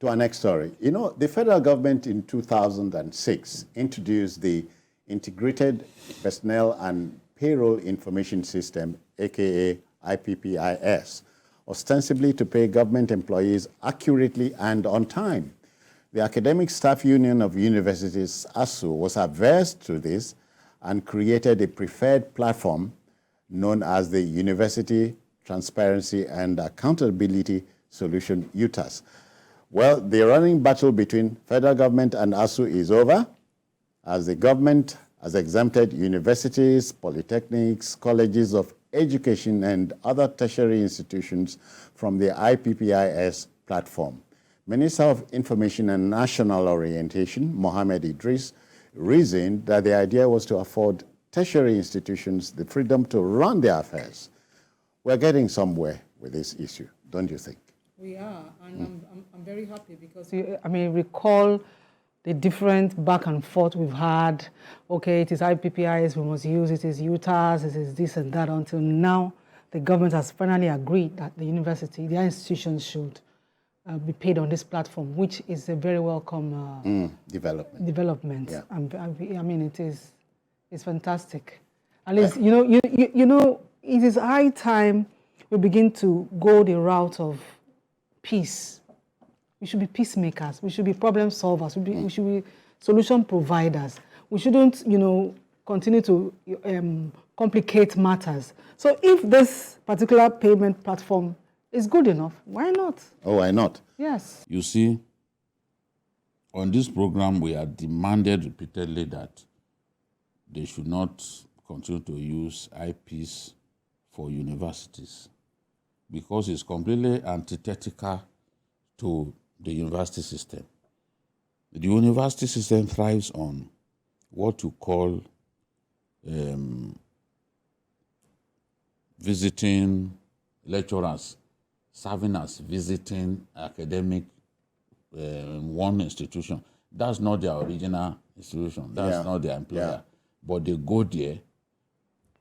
to our next story. You know, the federal government in 2006 introduced the Integrated Personnel and Payroll Information System, aka IPPIS, ostensibly to pay government employees accurately and on time. The Academic Staff Union of Universities, ASUU, was averse to this and created a preferred platform known as the University Transparency and Accountability Solution, UTAS. Well, the running battle between federal government and ASUU is over, as the government has exempted universities, polytechnics, colleges of education, and other tertiary institutions from the IPPIS platform. Minister of Information and National Orientation, Mohammed Idris, reasoned that the idea was to afford tertiary institutions the freedom to run their affairs. We're getting somewhere with this issue, don't you think? We are, and I'm very happy because, recall the different back and forth we've had. Okay, it is IPPIS, we must use it, is UTAS, it is this and that, until now the government has finally agreed that the university, their institutions should be paid on this platform, which is a very welcome development. Yeah. It's fantastic. At least, you know, it is high time we begin to go the route of peace. We should be peacemakers. We should be problem solvers. We should be solution providers. We shouldn't, continue to complicate matters. So if this particular payment platform is good enough, why not? Oh, why not? Yes. You see, on this program, we are demanded repeatedly that they should not continue to use IPPIS for universities because it's completely antithetical to the university system. The university system thrives on what you call visiting lecturers, serving as visiting academic one institution. That's not their original institution. That's not their employer. Yeah. But they go there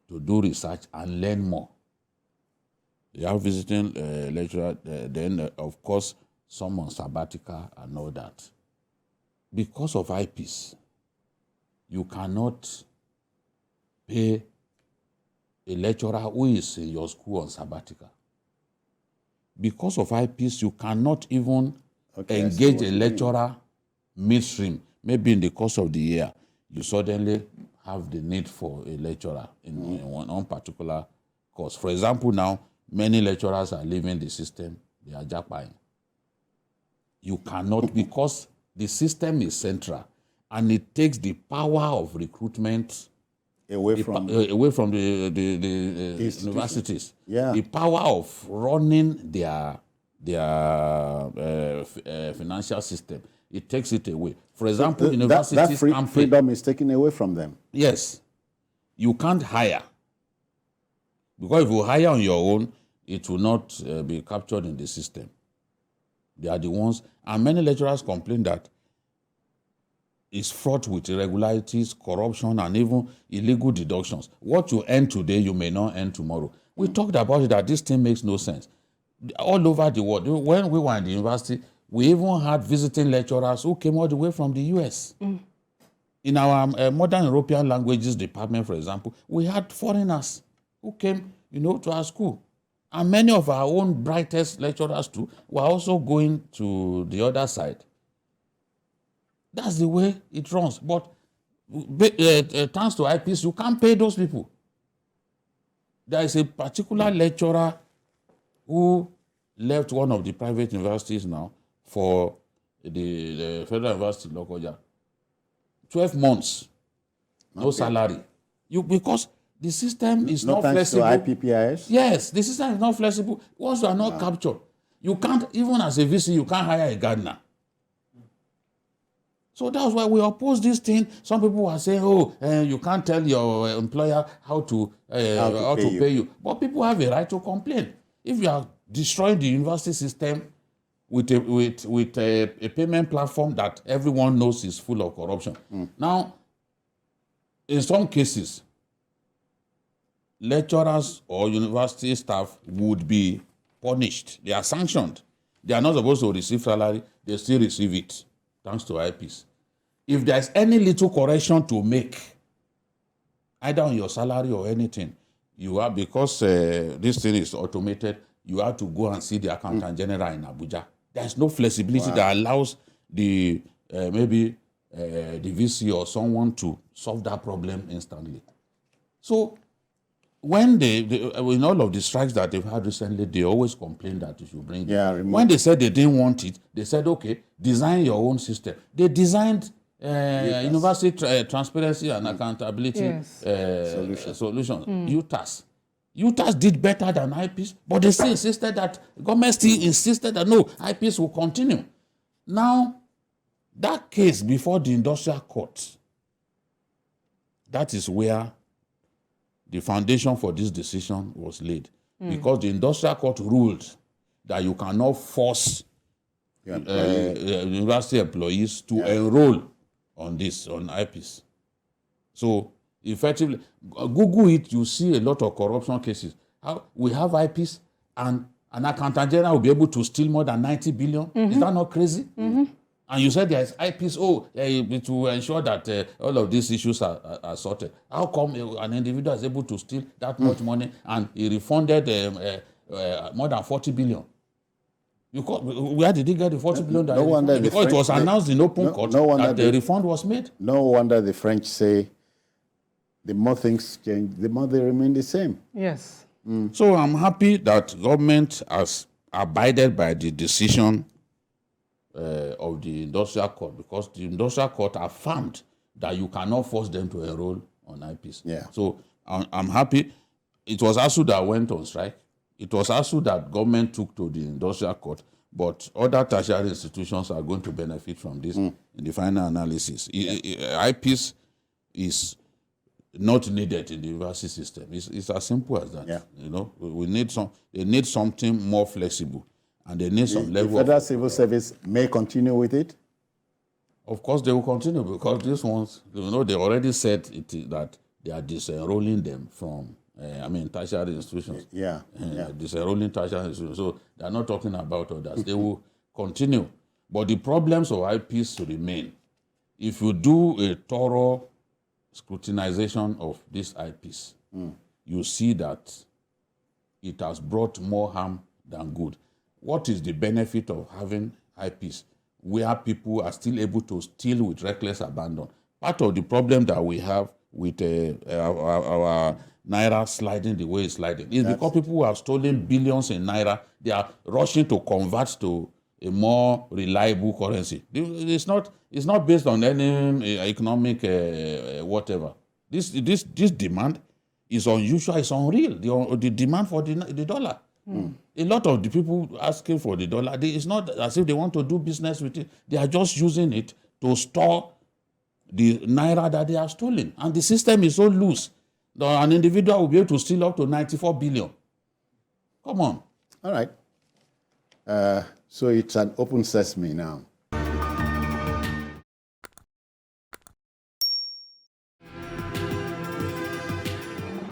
to do research and learn more. They are visiting lecturer, then of course, some on sabbatical and all that. Because of IPPIS, you cannot pay a lecturer who is in your school on sabbatical. Because of IPPIS, you cannot even engage a lecturer midstream. Maybe in the course of the year, you suddenly have the need for a lecturer in one particular course. For example, now, many lecturers are leaving the system. They are jackpying. You cannot, because the system is central, and it takes the power of recruitment away from the universities. Yeah. The power of running their financial system. It takes it away. For example, universities that freedom is taken away from them. Yes. You can't hire. Because if you hire on your own, it will not be captured in the system. They are the ones, and many lecturers complain that it's fraught with irregularities, corruption, and even illegal deductions. What you earn today, you may not earn tomorrow. We talked about it, that this thing makes no sense. All over the world, when we were in the university, we even had visiting lecturers who came all the way from the US. In our modern European languages department, for example, we had foreigners who came, to our school. And many of our own brightest lecturers too were also going to the other side. That's the way it runs. But thanks to IPPIS, you can't pay those people. There is a particular lecturer who left one of the private universities now for the Federal University of Lokoja. 12 months, no salary. Because the system is not flexible. No thanks to IPPIS? Yes, the system is not flexible. Once you are not captured, you can't, even as a VC, you can't hire a gardener. So that's why we oppose this thing. Some people are saying, you can't tell your employer how to pay you. But people have a right to complain. If you are destroying the university system with a payment platform that everyone knows is full of corruption. Now, in some cases, lecturers or university staff would be punished. They are sanctioned. They are not supposed to receive salary. They still receive it, thanks to IPPIS. If there's any little correction to make, either on your salary or anything, you are, because this thing is automated, you have to go and see the accountant general in Abuja. There's no flexibility that allows the maybe the VC or someone to solve that problem instantly. So when they in all of the strikes that they've had recently, they always complain that you should bring it. When they said they didn't want it, they said, okay, design your own system. They designed University Transparency and Accountability Solutions, UTAS. UTAS did better than IPPIS, but they still insisted that, government still insisted that no, IPPIS will continue. Now, that case before the industrial court, that is where the foundation for this decision was laid. Because the industrial court ruled that you cannot force university employees to enroll on this, on IPPIS. So, effectively, Google it, you see a lot of corruption cases. We have IPPIS and an accountant general will be able to steal more than 90 billion. Is that not crazy? And you said there is IPPIS, it will ensure that all of these issues are sorted. How come an individual is able to steal that much money and he refunded more than 40 billion? Where did he get the 40 billion? No wonder because it was announced in open court that the refund was made. No wonder the French say the more things change, the more they remain the same. Yes. So I'm happy that government has abided by the decision of the industrial court, because the industrial court affirmed that you cannot force them to enroll on IPPIS. Yeah. So I'm happy. It was ASUU that went on strike. It was ASUU that government took to the industrial court, but other tertiary institutions are going to benefit from this in the final analysis. IPPIS is not needed in the university system. It's as simple as that. Yeah. You know, they need something more flexible, and they need some level. The Federal Civil Service may continue with it. Of course, they will continue, because these ones, they already said that they are disenrolling them from tertiary institutions. Disenrolling tertiary institutions. So they are not talking about others. They will continue. But the problems of IPPIS remain. If you do a thorough scrutinization of this IPPIS, you see that it has brought more harm than good. What is the benefit of having IPPIS where people are still able to steal with reckless abandon? Part of the problem that we have with our Naira sliding the way it's sliding is because people who have stolen billions in Naira, they are rushing to convert to a more reliable currency. It's not based on any economic whatever. This demand is unusual, it's unreal. The demand for the dollar. A lot of the people asking for the dollar, it's not as if they want to do business with it. They are just using it to store the Naira that they have stolen. And the system is so loose that an individual will be able to steal up to 94 billion. Come on. All right. So it's an open sesame now.